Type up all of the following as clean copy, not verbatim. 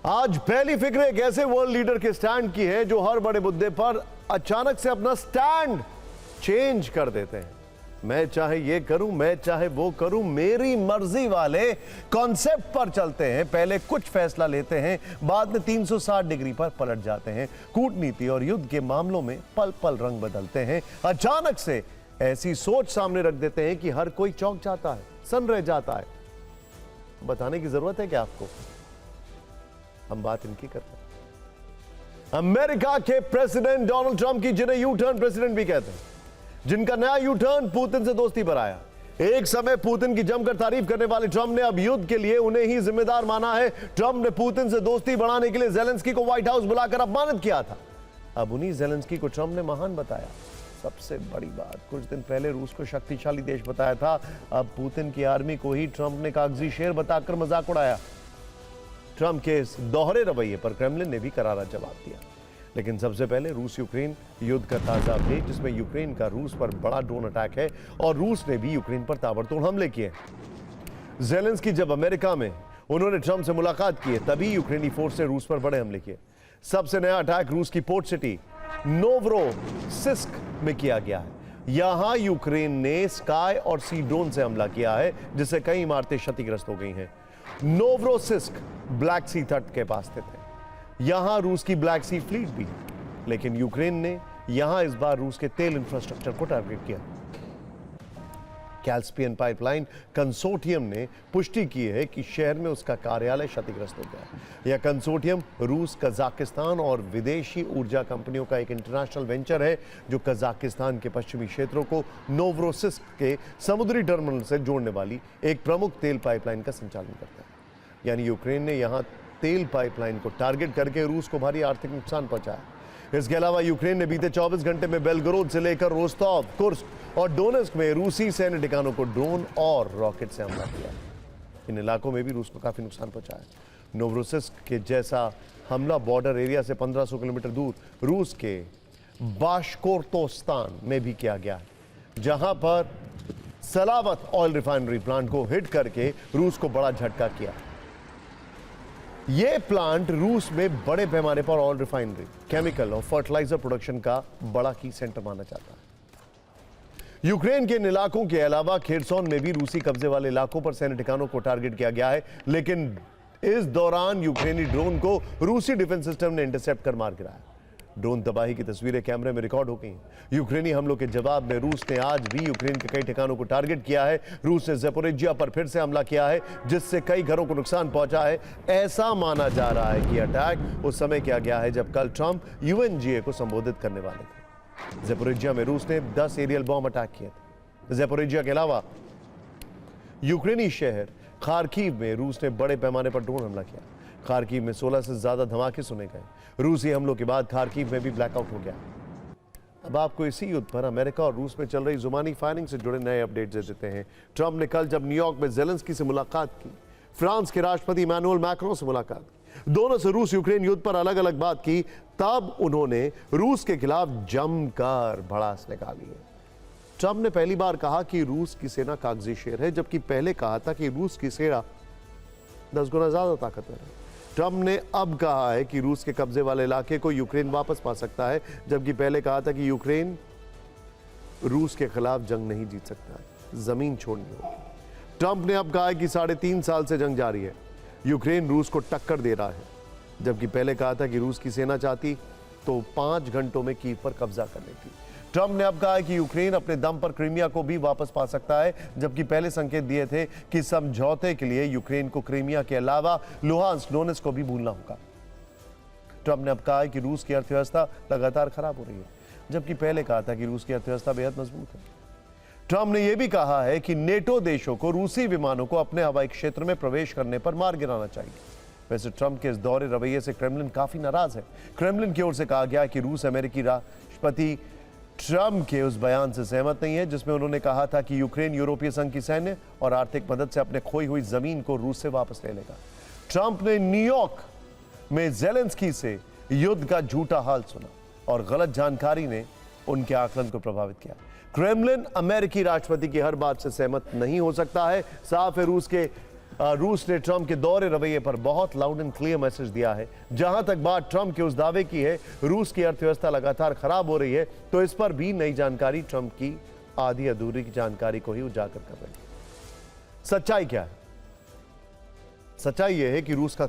आज पहली फिक्र एक ऐसे वर्ल्ड लीडर के स्टैंड की है जो हर बड़े मुद्दे पर अचानक से अपना स्टैंड चेंज कर देते हैं। मैं चाहे ये करूं, मैं चाहे वो करूं, मेरी मर्जी वाले कॉन्सेप्ट पर चलते हैं। पहले कुछ फैसला लेते हैं, बाद में 360 डिग्री पर पलट जाते हैं। कूटनीति और युद्ध के मामलों में पल पल रंग बदलते हैं। अचानक से ऐसी सोच सामने रख देते हैं कि हर कोई चौंक जाता है, सन रह जाता है। बताने की जरूरत है कि आपको हम बात इनकी करते हैं। अमेरिका के प्रेसिडेंट डोनाल्ड ट्रंप की, जिन्हें यू टर्न प्रेसिडेंट भी कहते हैं, जिनका नया यू टर्न पुतिन से दोस्ती पर आया। एक समय पुतिन की जमकर तारीफ करने वाले ट्रंप ने अब युद्ध के लिए उन्हें ही जिम्मेदार माना है। ट्रंप ने पुतिन से दोस्ती बढ़ाने के लिए जेलेंस्की को व्हाइट हाउस बुलाकर अपमानित किया था। अब उन्हीं जेलेंस्की को ट्रंप ने महान बताया। सबसे बड़ी बात, कुछ दिन पहले रूस को शक्तिशाली देश बताया था, अब पुतिन की आर्मी को ही ट्रंप ने कागजी शेर बताकर मजाक उड़ाया। ट्रंप के इस दोहरे रवैये पर क्रेमलिन ने भी करारा जवाब दिया। लेकिन सबसे पहले रूस यूक्रेन युद्ध का ताजा अपडेट, जिसमें यूक्रेन का रूस पर बड़ा ड्रोन अटैक है और रूस ने भी यूक्रेन पर ताबड़तोड़ हमले किए। जेलेंस्की जब अमेरिका में उन्होंने ट्रंप से मुलाकात की, तभी यूक्रेनी फोर्स ने रूस पर बड़े हमले किए। सबसे नया अटैक रूस की पोर्ट सिटी नोवरोसिस्क में किया गया है। यहां यूक्रेन ने स्काई और सी ड्रोन से हमला किया है, जिससे कई इमारतें क्षतिग्रस्त हो गई हैं। नोवरोसिस्क ब्लैक सी तट के पास स्थित है। यहां रूस की ब्लैक सी फ्लीट भी है, लेकिन यूक्रेन ने यहां इस बार रूस के तेल इंफ्रास्ट्रक्चर को टारगेट किया। कैस्पियन पाइपलाइन कंसोर्टियम ने पुष्टि की है कि शहर में उसका कार्यालय क्षतिग्रस्त हो गया। यह कंसोर्टियम रूस, कजाकिस्तान और विदेशी ऊर्जा कंपनियों का एक इंटरनेशनल वेंचर है, जो कजाकिस्तान के पश्चिमी क्षेत्रों को नोवरोसिस्क के समुद्री टर्मिनल से जोड़ने वाली एक प्रमुख तेल पाइपलाइन का संचालन करता है। यानी यूक्रेन ने यहां तेल पाइपलाइन को टारगेट करके रूस को भारी आर्थिक नुकसान पहुंचाया। इसके अलावा यूक्रेन ने बीते 24 घंटे में बेलगोरोद से लेकर रोस्टोव, कुर्स्क और डोनेस्क में रूसी सैन्य ठिकानों को ड्रोन और रॉकेट से हमला किया। इन इलाकों में भी रूस को काफी नुकसान पहुंचा है। नोवरोसिस्क के जैसा हमला बॉर्डर एरिया से 1500 किलोमीटर दूर रूस के बाशकोर्तोस्तान में भी किया गया है, जहां पर सलावत ऑयल रिफाइनरी प्लांट को हिट करके रूस को बड़ा झटका किया। यह प्लांट रूस में बड़े पैमाने पर ऑयल रिफाइनरी, केमिकल और फर्टिलाइजर प्रोडक्शन का बड़ा की सेंटर माना जाता है। यूक्रेन के इन इलाकों के अलावा खेरसोन में भी रूसी कब्जे वाले इलाकों पर सैन्य ठिकानों को टारगेट किया गया है, लेकिन इस दौरान यूक्रेनी ड्रोन को रूसी डिफेंस सिस्टम ने इंटरसेप्ट कर मार गिराया। ड्रोन तबाही की तस्वीरें कैमरे में रिकॉर्ड हो गई हैं। यूक्रेनी हमलों के जवाब में रूस ने आज भी यूक्रेन के कई ठिकानों को टारगेट किया है। रूस ने ज़ेपोरिजिया पर फिर से हमला किया है, जिससे कई घरों को नुकसान पहुंचा है। ऐसा माना जा रहा है कि अटैक उस समय किया गया है जब कल ट्रंप यूएनजीए को संबोधित करने वाले थे। ज़ेपोरिजिया में रूस ने 10 एरियल बॉम्ब अटैक किए थे। ज़ेपोरिजिया के अलावा यूक्रेनी शहर खार्किव में रूस ने बड़े पैमाने पर ड्रोन हमला किया। खार्किव में 16 से ज्यादा धमाके सुने गए। रूसी हमलों के बाद खार्किव में भी ब्लैकआउट हो गया। अब आपको इसी युद्ध पर अमेरिका और रूस में चल रही जुबानी फायरिंग से जुड़े नए अपडेट दे देते हैं। ट्रंप ने कल जब न्यूयॉर्क में जेलेंस्की से मुलाकात की, फ्रांस के राष्ट्रपति इमैनुअल मैक्रों से मुलाकात की, दोनों से रूस यूक्रेन युद्ध पर अलग अलग बात की, तब उन्होंने रूस के खिलाफ जमकर भड़ास निकाली है। ट्रंप ने पहली बार कहा कि रूस की सेना कागजी शेर है, जबकि पहले कहा था कि रूस की सेना 10 गुना ज्यादा ताकतवर है। ट्रंप ने अब कहा है कि रूस के कब्जे वाले इलाके को यूक्रेन वापस पा सकता है, जबकि पहले कहा था कि यूक्रेन रूस के खिलाफ जंग नहीं जीत सकता है, जमीन छोड़नी होगी। ट्रंप ने अब कहा है कि 3.5 साल से जंग जारी है, यूक्रेन रूस को टक्कर दे रहा है, जबकि पहले कहा था कि रूस की सेना चाहती तो 5 घंटों में कीव पर कब्जा कर लेती। ट्रंप ने अब कहा है कि यूक्रेन अपने दम पर क्रीमिया को भी वापस पा सकता है, जबकि पहले संकेत दिए थे कि समझौते के लिए यूक्रेन को क्रीमिया के अलावा लुहांस्क, डोनेस्क को भी भूलना होगा। ट्रंप ने अब कहा है कि रूस की अर्थव्यवस्था लगातार खराब हो रही है, जबकि पहले कहा था कि रूस की अर्थव्यवस्था बेहद मजबूत है। ट्रंप ने यह भी कहा है कि नेटो देशों को रूसी विमानों को अपने हवाई क्षेत्र में प्रवेश करने पर मार गिराना चाहिए। वैसे ट्रंप के इस दौरे रवैये से क्रेमलिन काफी नाराज है। क्रेमलिन की ओर से कहा गया कि रूस अमेरिकी राष्ट्रपति ट्रंप के उस बयान से सहमत नहीं है, जिसमें उन्होंने कहा था कि यूक्रेन यूरोपीय संघ की सैन्य और आर्थिक मदद से अपने खोई हुई जमीन को रूस से वापस ले लेगा। ट्रंप ने न्यूयॉर्क में जेलेंस्की से युद्ध का झूठा हाल सुना और गलत जानकारी ने उनके आकलन को प्रभावित किया। क्रेमलिन अमेरिकी राष्ट्रपति की हर बात से सहमत नहीं हो सकता है। साफ है, रूस के रूस ने ट्रंप के दोहरे रवैये पर बहुत लाउड एंड क्लियर मैसेज दिया है। जहां तक बात ट्रंप के उस दावे की है रूस की अर्थव्यवस्था लगातार खराब हो रही है, तो इस पर भी नई जानकारी ट्रंप की आधी अधूरी की जानकारी को ही उजागर कर रही है। सच्चाई क्या है? सच्चाई यह है कि रूस का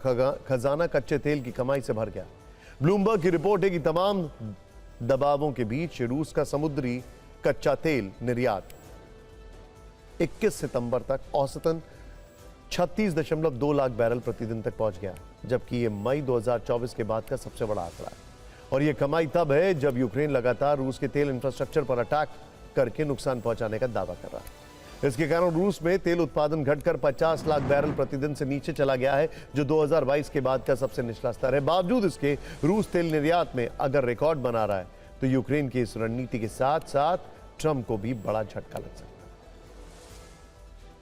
खजाना कच्चे तेल की कमाई से भर गया। ब्लूमबर्ग की रिपोर्ट है कि तमाम दबावों के बीच रूस का समुद्री कच्चा तेल निर्यात 21 सितंबर तक औसतन 36.2 लाख बैरल प्रतिदिन तक पहुंच गया, जबकि यह मई 2024 के बाद का सबसे बड़ा आंकड़ा है। और यह कमाई तब है जब यूक्रेन लगातार रूस के तेल इंफ्रास्ट्रक्चर पर अटैक करके नुकसान पहुंचाने का दावा कर रहा है। इसके कारण रूस में तेल उत्पादन घटकर 50 लाख बैरल प्रतिदिन से नीचे चला गया है, जो 2022 के बाद का सबसे निचला स्तर है। बावजूद इसके रूस तेल निर्यात में अगर रिकॉर्ड बना रहा है, तो यूक्रेन की इस रणनीति के साथ साथ ट्रंप को भी बड़ा झटका लग सकता है।